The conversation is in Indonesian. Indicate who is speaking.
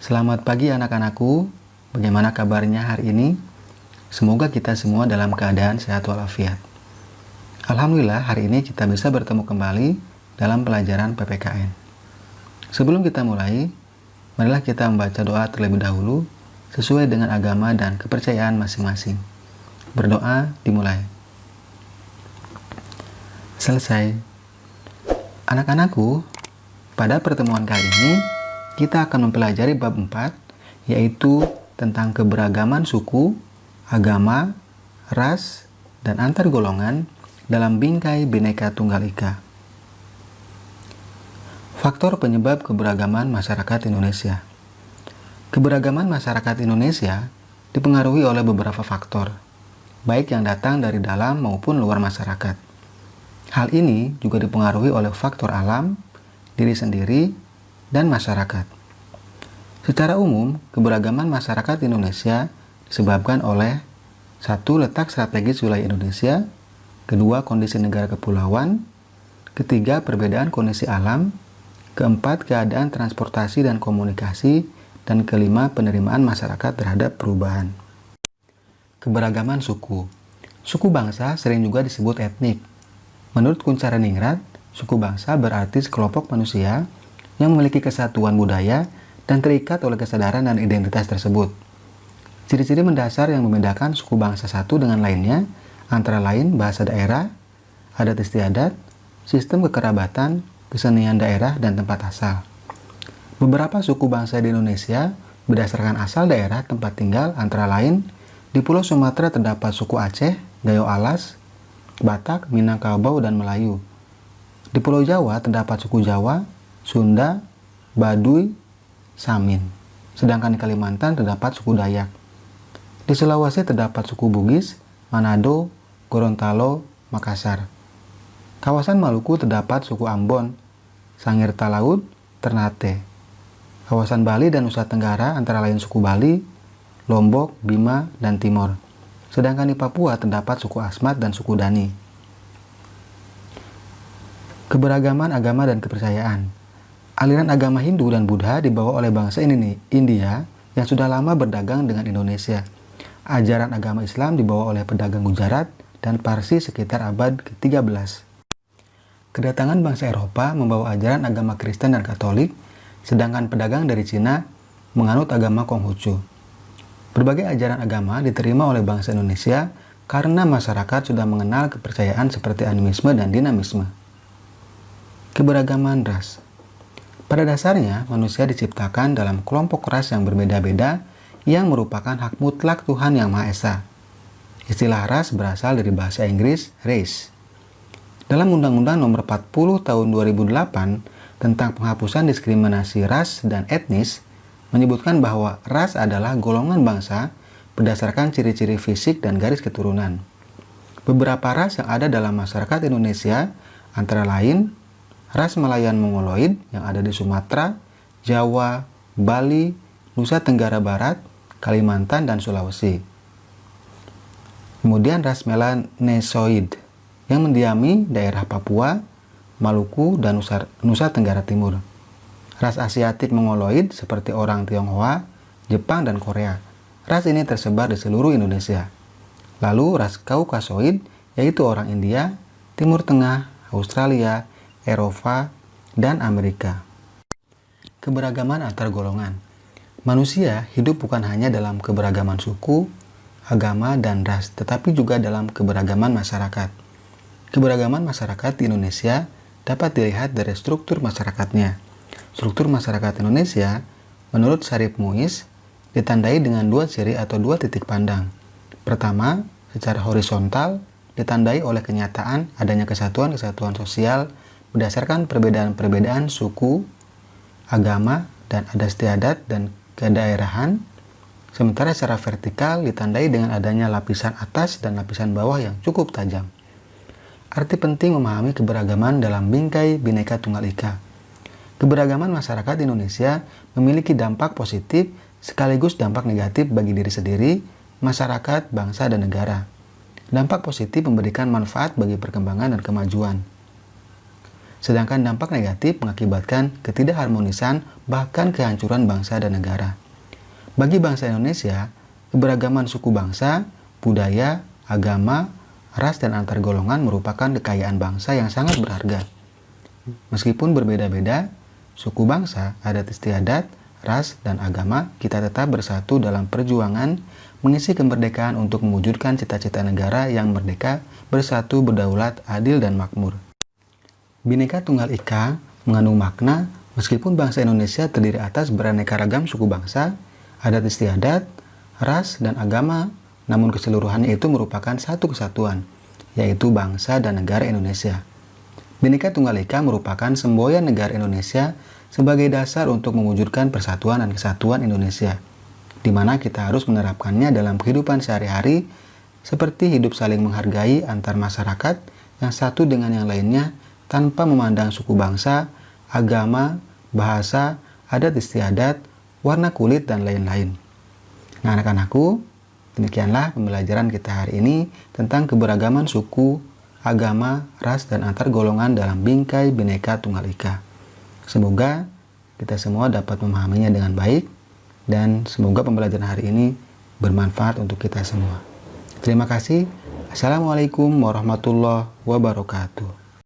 Speaker 1: Selamat pagi anak-anakku, bagaimana kabarnya hari ini? Semoga kita semua dalam keadaan sehat walafiat. Alhamdulillah hari ini kita bisa bertemu kembali dalam pelajaran PPKN. Sebelum kita mulai, marilah kita membaca doa terlebih dahulu sesuai dengan agama dan kepercayaan masing-masing. Berdoa dimulai. Selesai. Anak-anakku, pada pertemuan kali ini, kita akan mempelajari bab 4, yaitu tentang keberagaman suku, agama, ras, dan antar golongan dalam bingkai Bhinneka Tunggal Ika. Faktor penyebab keberagaman masyarakat Indonesia. Keberagaman masyarakat Indonesia dipengaruhi oleh beberapa faktor, baik yang datang dari dalam maupun luar masyarakat. Hal ini juga dipengaruhi oleh faktor alam, diri sendiri, dan masyarakat. Secara umum, keberagaman masyarakat Indonesia disebabkan oleh 1. Letak strategis wilayah Indonesia, 2. Kondisi negara kepulauan, 3. Perbedaan kondisi alam, 4. Keadaan transportasi dan komunikasi, dan 5. Penerimaan masyarakat terhadap perubahan. Keberagaman suku. Suku bangsa sering juga disebut etnik. Menurut Kunchareningrat, suku bangsa berarti sekelompok manusia yang memiliki kesatuan budaya dan terikat oleh kesadaran dan identitas tersebut. Ciri-ciri mendasar yang membedakan suku bangsa satu dengan lainnya antara lain bahasa daerah, adat istiadat, sistem kekerabatan, kesenian daerah, dan tempat asal. Beberapa suku bangsa di Indonesia berdasarkan asal daerah tempat tinggal antara lain di Pulau Sumatera terdapat suku Aceh, Gayo Alas, Batak, Minangkabau, dan Melayu. Di Pulau Jawa terdapat suku Jawa, Sunda, Baduy, Samin. Sedangkan di Kalimantan terdapat suku Dayak. Di Sulawesi terdapat suku Bugis, Manado, Gorontalo, Makassar. Kawasan Maluku terdapat suku Ambon, Sangir Talaud, Ternate. Kawasan Bali dan Nusa Tenggara antara lain suku Bali, Lombok, Bima, dan Timor. Sedangkan di Papua terdapat suku Asmat dan suku Dani. Keberagaman agama dan kepercayaan. Aliran agama Hindu dan Buddha dibawa oleh bangsa India yang sudah lama berdagang dengan Indonesia. Ajaran agama Islam dibawa oleh pedagang Gujarat dan Parsi sekitar abad ke-13. Kedatangan bangsa Eropa membawa ajaran agama Kristen dan Katolik, sedangkan pedagang dari Cina menganut agama Konghucu. Berbagai ajaran agama diterima oleh bangsa Indonesia karena masyarakat sudah mengenal kepercayaan seperti animisme dan dinamisme. Keberagaman ras. Pada dasarnya, manusia diciptakan dalam kelompok ras yang berbeda-beda yang merupakan hak mutlak Tuhan Yang Maha Esa. Istilah ras berasal dari bahasa Inggris race. Dalam Undang-Undang Nomor 40 Tahun 2008 tentang penghapusan diskriminasi ras dan etnis, menyebutkan bahwa ras adalah golongan bangsa berdasarkan ciri-ciri fisik dan garis keturunan. Beberapa ras yang ada dalam masyarakat Indonesia antara lain ras Malayan Mongoloid yang ada di Sumatera, Jawa, Bali, Nusa Tenggara Barat, Kalimantan, dan Sulawesi. Kemudian ras Melanesoid yang mendiami daerah Papua, Maluku, dan Nusa Tenggara Timur. Ras Asiatik Mongoloid seperti orang Tionghoa, Jepang, dan Korea. Ras ini tersebar di seluruh Indonesia. Lalu ras Kaukasoid yaitu orang India, Timur Tengah, Australia, Eropa, dan Amerika. Keberagaman antar golongan. Manusia hidup bukan hanya dalam keberagaman suku, agama, dan ras, tetapi juga dalam keberagaman masyarakat. Keberagaman masyarakat di Indonesia dapat dilihat dari struktur masyarakatnya. Struktur masyarakat Indonesia, menurut Syarif Muiz, ditandai dengan dua ciri atau dua titik pandang. Pertama, secara horizontal, ditandai oleh kenyataan adanya kesatuan-kesatuan sosial berdasarkan perbedaan-perbedaan suku, agama, dan adat istiadat dan kedaerahan, sementara secara vertikal ditandai dengan adanya lapisan atas dan lapisan bawah yang cukup tajam. Arti penting memahami keberagaman dalam bingkai Bhinneka Tunggal Ika. Keberagaman masyarakat Indonesia memiliki dampak positif sekaligus dampak negatif bagi diri sendiri, masyarakat, bangsa, dan negara. Dampak positif memberikan manfaat bagi perkembangan dan kemajuan. sedangkan dampak negatif mengakibatkan ketidakharmonisan bahkan kehancuran bangsa dan negara. Bagi bangsa Indonesia, keberagaman suku bangsa, budaya, agama, ras, dan antar golongan merupakan kekayaan bangsa yang sangat berharga. Meskipun berbeda-beda, suku bangsa, adat istiadat, ras, dan agama, kita tetap bersatu dalam perjuangan mengisi kemerdekaan untuk mewujudkan cita-cita negara yang merdeka, bersatu, berdaulat, adil, dan makmur. Bhinneka Tunggal Ika mengandung makna meskipun bangsa Indonesia terdiri atas beraneka ragam suku bangsa, adat istiadat, ras, dan agama, namun keseluruhannya itu merupakan satu kesatuan, yaitu bangsa dan negara Indonesia. Bhinneka Tunggal Ika merupakan semboyan negara Indonesia sebagai dasar untuk mewujudkan persatuan dan kesatuan Indonesia, di mana kita harus menerapkannya dalam kehidupan sehari-hari, seperti hidup saling menghargai antar masyarakat yang satu dengan yang lainnya tanpa memandang suku bangsa, agama, bahasa, adat istiadat, warna kulit, dan lain-lain. Nah, anak-anakku, demikianlah pembelajaran kita hari ini tentang keberagaman suku, agama, ras, dan antar golongan dalam bingkai Bhinneka Tunggal Ika. Semoga kita semua dapat memahaminya dengan baik dan semoga pembelajaran hari ini bermanfaat untuk kita semua. Terima kasih. Assalamualaikum warahmatullahi wabarakatuh.